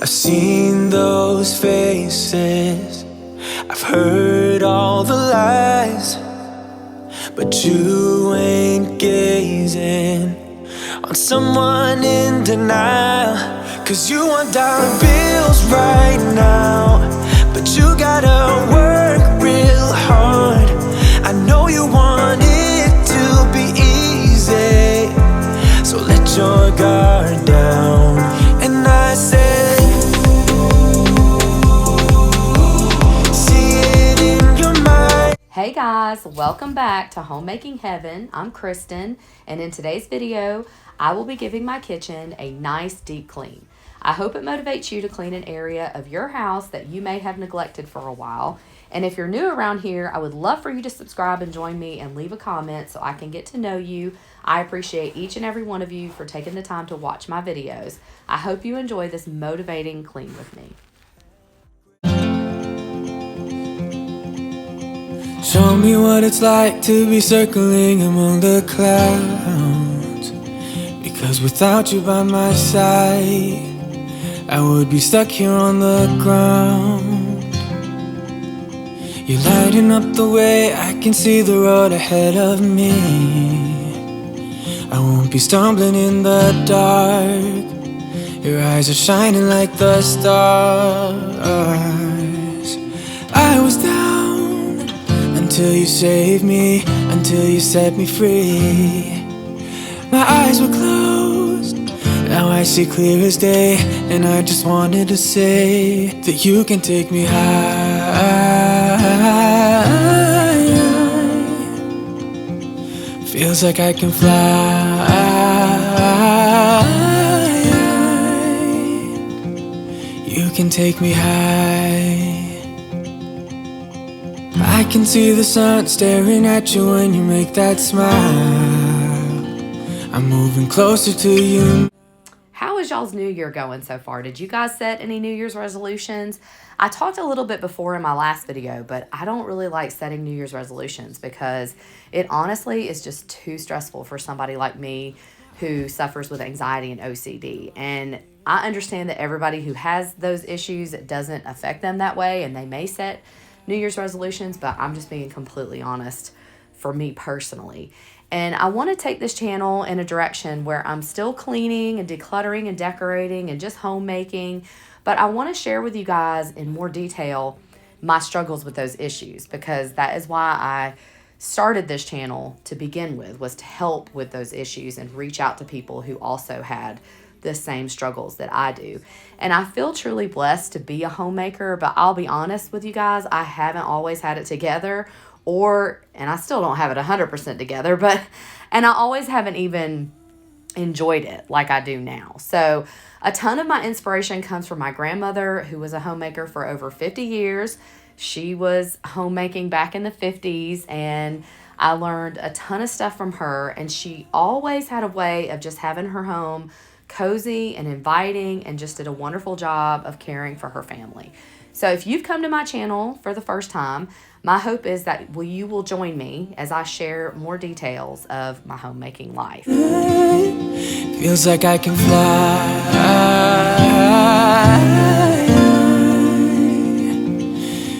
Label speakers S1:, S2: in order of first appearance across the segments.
S1: I've seen those faces, I've heard all the lies, but you ain't gazing on someone in denial. 'Cause you want dollar bills right now, but you gotta work real hard. I know you want it to be easy, so let your guard down. And I said, see it in your mind.
S2: Hey guys, welcome back to Homemaking Heaven. I'm Kristen, and in today's video, I will be giving my kitchen a nice deep clean. I hope it motivates you to clean an area of your house that you may have neglected for a while. And if you're new around here, I would love for you to subscribe and join me and leave a comment so I can get to know you. I appreciate each and every one of you for taking the time to watch my videos. I hope you enjoy this motivating clean with me.
S1: Show me what it's like to be circling among the clouds, because without you by my side, I would be stuck here on the ground. You're lighting up the way, I can see the road ahead of me. I won't be stumbling in the dark. Your eyes are shining like the stars. I was down until you saved me, until you set me free. My eyes were closed, now I see clear as day. And I just wanted to say that you can take me high. Feels like I can fly. You can take me high. I can see the sun staring at you when you make that smile. I'm moving closer to you.
S2: How is y'all's New Year going so far? Did you guys set any New Year's resolutions? I talked a little bit before in my last video, but I don't really like setting New Year's resolutions because it honestly is just too stressful for somebody like me who suffers with anxiety and OCD. And I understand that everybody who has those issues, it doesn't affect them that way, and they may set New Year's resolutions, but I'm just being completely honest for me personally. And I want to take this channel in a direction where I'm still cleaning and decluttering and decorating and just homemaking, but I want to share with you guys in more detail my struggles with those issues, because that is why I started this channel to begin with, was to help with those issues and reach out to people who also had the same struggles that I do. And I feel truly blessed to be a homemaker, but I'll be honest with you guys, I haven't always had it together, and I still don't have it 100% together, and I always haven't even enjoyed it like I do now. So a ton of my inspiration comes from my grandmother, who was a homemaker for over 50 years. She was homemaking back in the 50s, and I learned a ton of stuff from her, and she always had a way of just having her home cozy and inviting, and just did a wonderful job of caring for her family. So if you've come to my channel for the first time, my hope is that you will join me as I share more details of my homemaking life.
S1: Feels like I can fly.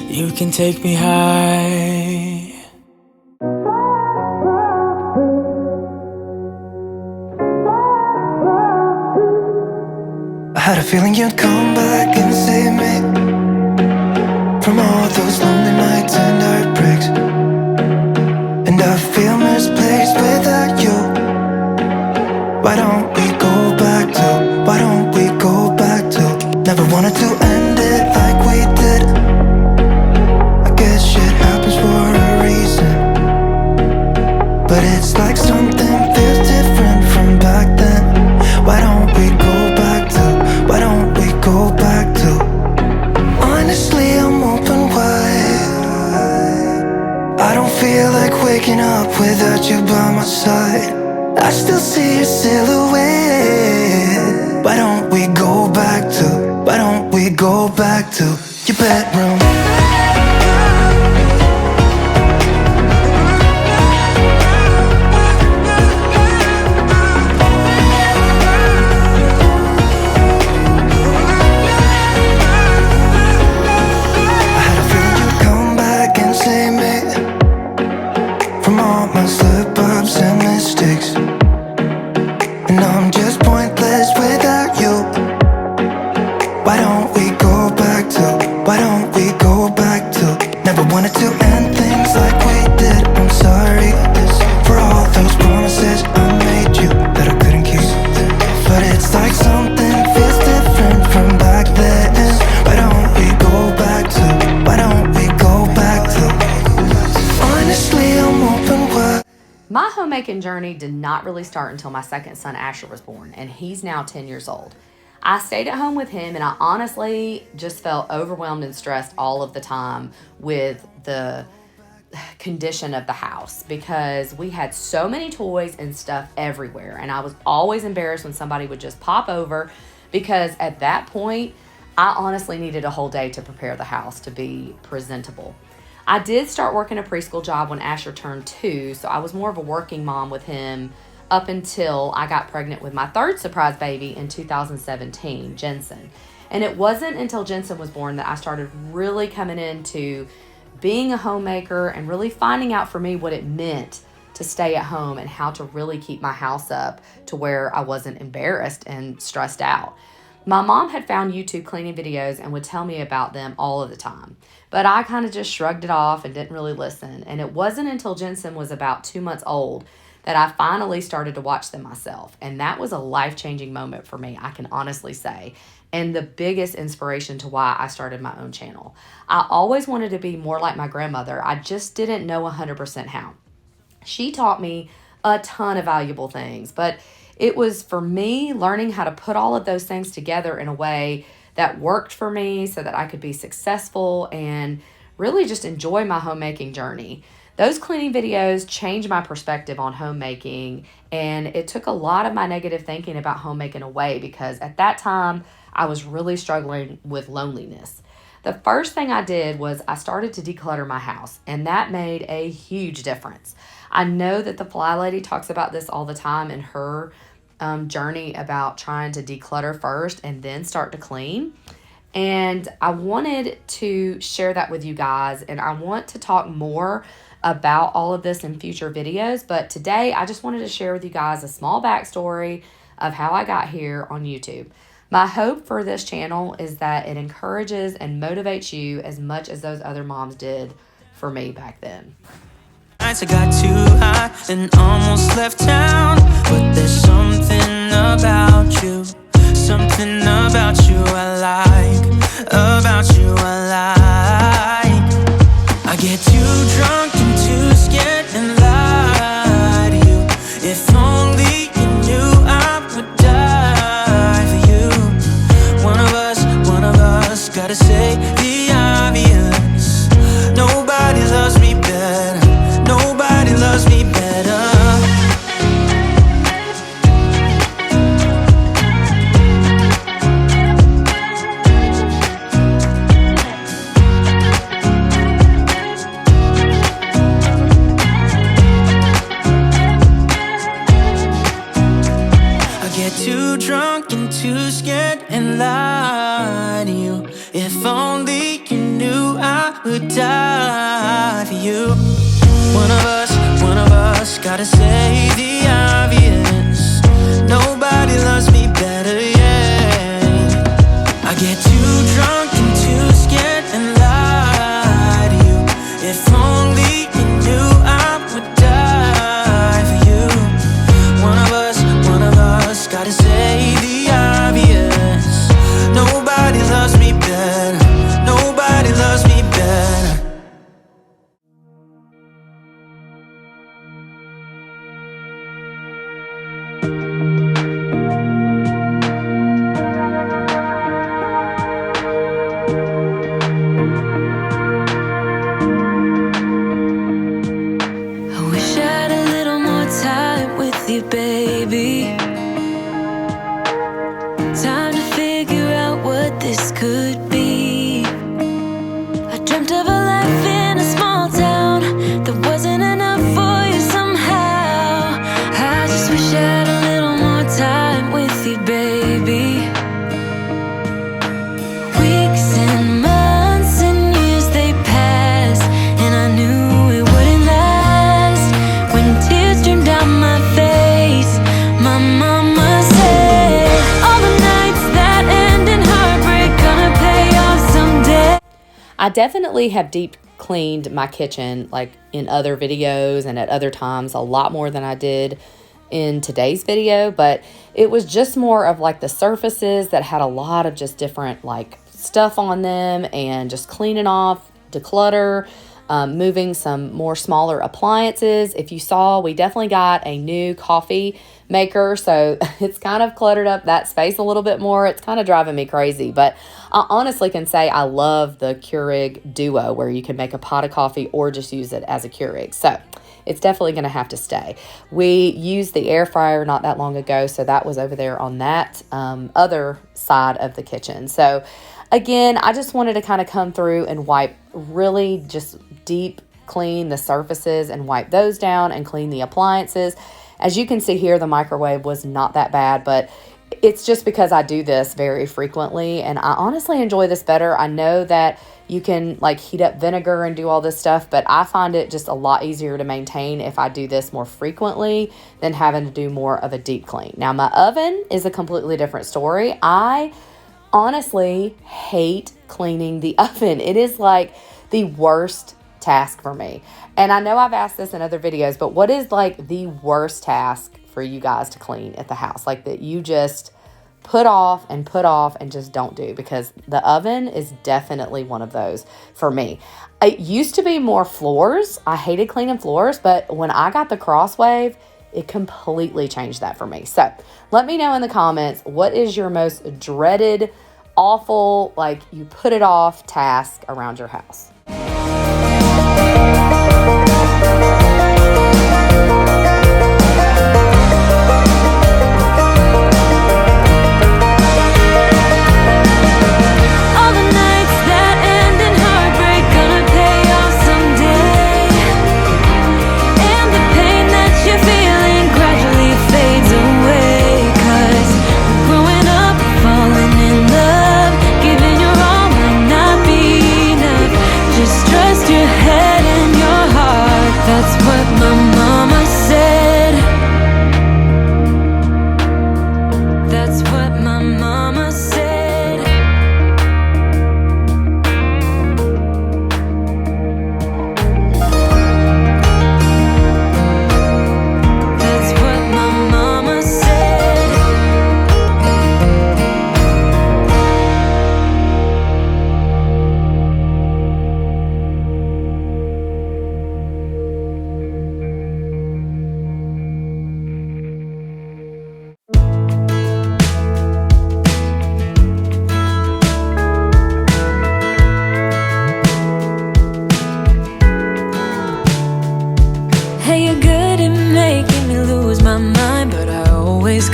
S1: You can take me high. I had a feeling you'd come back and save me from all those lonely nights and heartbreaks. And I feel misplaced without you. Why don't we go back to, why don't we go back to? Never wanted to end it like we did. I guess shit happens for a reason, but it's like something feels different from back then. Why don't we go back to, why don't we go back to? Honestly, I'm open wide. I don't feel like waking up without you by my side. I still see your silhouette. Why don't we go back to, why don't we go back to your bedroom? don't we go back to, why don't we go back to, never wanted to end things like we did. I'm sorry for all those promises I made you that I couldn't keep, but it's like something feels different from back then. Why don't we go back to, why don't we go back to, honestly I'm open wide.
S2: My homemaking journey did not really start until my second son Asher was born, and he's now 10 years old. I stayed at home with him, and I honestly just felt overwhelmed and stressed all of the time with the condition of the house because we had so many toys and stuff everywhere, and I was always embarrassed when somebody would just pop over because at that point I honestly needed a whole day to prepare the house to be presentable. I did start working a preschool job when Asher turned 2, so I was more of a working mom with him up until I got pregnant with my third surprise baby in 2017, Jensen. And it wasn't until Jensen was born that I started really coming into being a homemaker and really finding out for me what it meant to stay at home and how to really keep my house up to where I wasn't embarrassed and stressed out. My mom had found YouTube cleaning videos and would tell me about them all of the time, but I kind of just shrugged it off and didn't really listen. And it wasn't until Jensen was about 2 months old that I finally started to watch them myself. And that was a life-changing moment for me, I can honestly say, and the biggest inspiration to why I started my own channel. I always wanted to be more like my grandmother. I just didn't know 100% how. She taught me a ton of valuable things, but it was for me learning how to put all of those things together in a way that worked for me so that I could be successful and really just enjoy my homemaking journey. Those cleaning videos changed my perspective on homemaking, and it took a lot of my negative thinking about homemaking away because at that time I was really struggling with loneliness. The first thing I did was I started to declutter my house, and that made a huge difference. I know that the Fly Lady talks about this all the time in her journey about trying to declutter first and then start to clean. And I wanted to share that with you guys, and I want to talk more about all of this in future videos, but today I just wanted to share with you guys a small backstory of how I got here on YouTube. My hope for this channel is that it encourages and motivates you as much as those other moms did for me back then.
S1: I got too high and almost left town, but there's something about you I like, about you I like. I get too drunk and too scared and lie to you. If only you knew I would die for you. One of us gotta say the obvious. Nobody loves me better. Nobody loves me better. Too drunk and too scared and lie to you. If only you knew I would die for you. One of us gotta say the obvious. Nobody loves me better, yeah. I get too drunk and too scared and lie to you. If only you knew I would die for you. One of us gotta say the obvious. Nobody loves me better. Nobody loves me better. I wish I had a little more time with you, baby. Time to figure out what this could be. I dreamt of a life in a small town that wasn't enough for you somehow. I just wish I had a little more time with you, baby. Weeks and months and years they passed, and I knew it wouldn't last. When tears streamed down my face, my mama said, all the nights that end in heartbreak gonna
S2: I definitely have deep cleaned my kitchen like in other videos and at other times a lot more than I did in today's video, but it was just more of like the surfaces that had a lot of just different like stuff on them, and just cleaning off, declutter, moving some more smaller appliances. If you saw, we definitely got a new coffee maker, so it's kind of cluttered up that space a little bit more. It's kind of driving me crazy, but I honestly can say I love the Keurig Duo, where you can make a pot of coffee or just use it as a Keurig. So it's definitely going to have to stay. We used the air fryer not that long ago, so that was over there on that other side of the kitchen. So again, I just wanted to kind of come through and wipe, really just deep clean the surfaces and wipe those down and clean the appliances. As you can see here, the microwave was not that bad, but it's just because I do this very frequently, and I honestly enjoy this better. I know that you can like heat up vinegar and do all this stuff, but I find it just a lot easier to maintain if I do this more frequently than having to do more of a deep clean. Now, my oven is a completely different story. I honestly hate cleaning the oven. It is like the worst task for me. And I know I've asked this in other videos, but what is like the worst task for you guys to clean at the house? Like that you just put off and just don't do? Because the oven is definitely one of those for me. It used to be more floors. I hated cleaning floors, but when I got the Crosswave, it completely changed that for me. So let me know in the comments, what is your most dreaded, awful, like you put it off task around your house?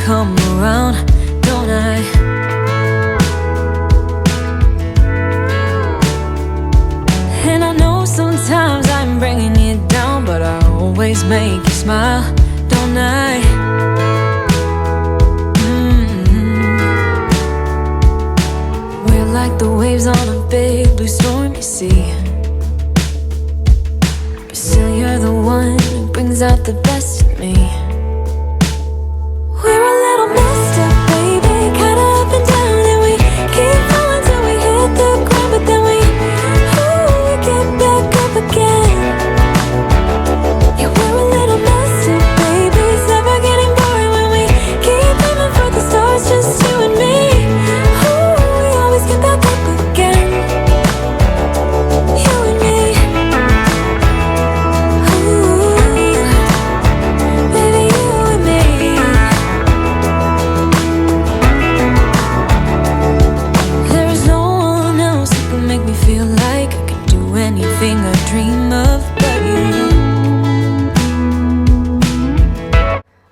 S1: Come around, don't I? And I know sometimes I'm bringing you down, but I always make you smile, don't I? We're like the waves on a big blue stormy sea, but still you're the one who brings out the best in me.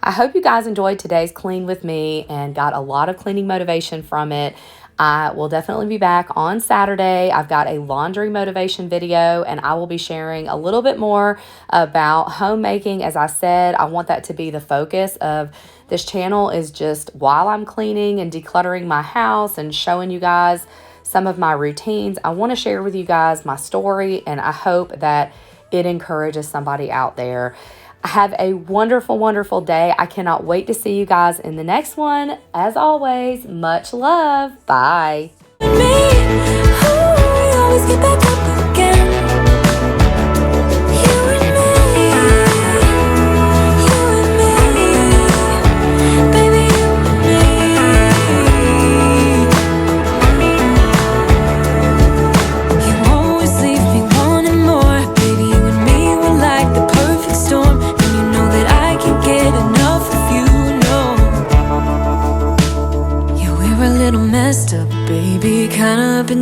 S2: I hope you guys enjoyed today's clean with me and got a lot of cleaning motivation from it. I will definitely be back on Saturday. I've got a laundry motivation video, and I will be sharing a little bit more about homemaking. As I said, I want that to be the focus of this channel, is just while I'm cleaning and decluttering my house and showing you guys some of my routines, I want to share with you guys my story, and I hope that it encourages somebody out there. Have a wonderful, wonderful day. I cannot wait to see you guys in the next one. As always, much love. Bye.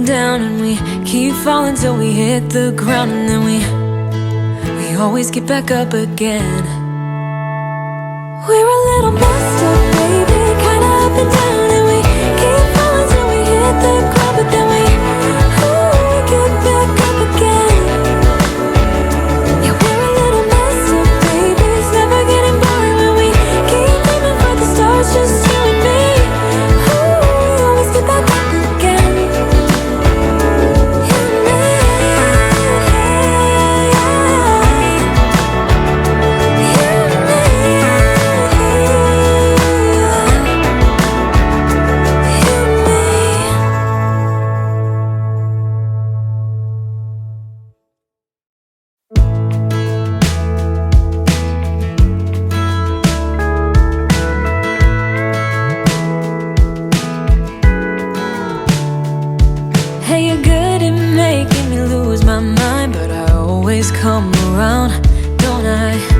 S1: down and we keep falling till we hit the ground, and then we always get back up again. We're a little messed up, baby, kinda up and down, and we keep falling till we hit the ground, but then we get back up again. Yeah, we're a little messed up, baby, it's never getting boring when we keep aiming for the stars, just you and me. We always get back up again. You and me. Hey, you're good at making me lose my mind, but I always come around, don't I?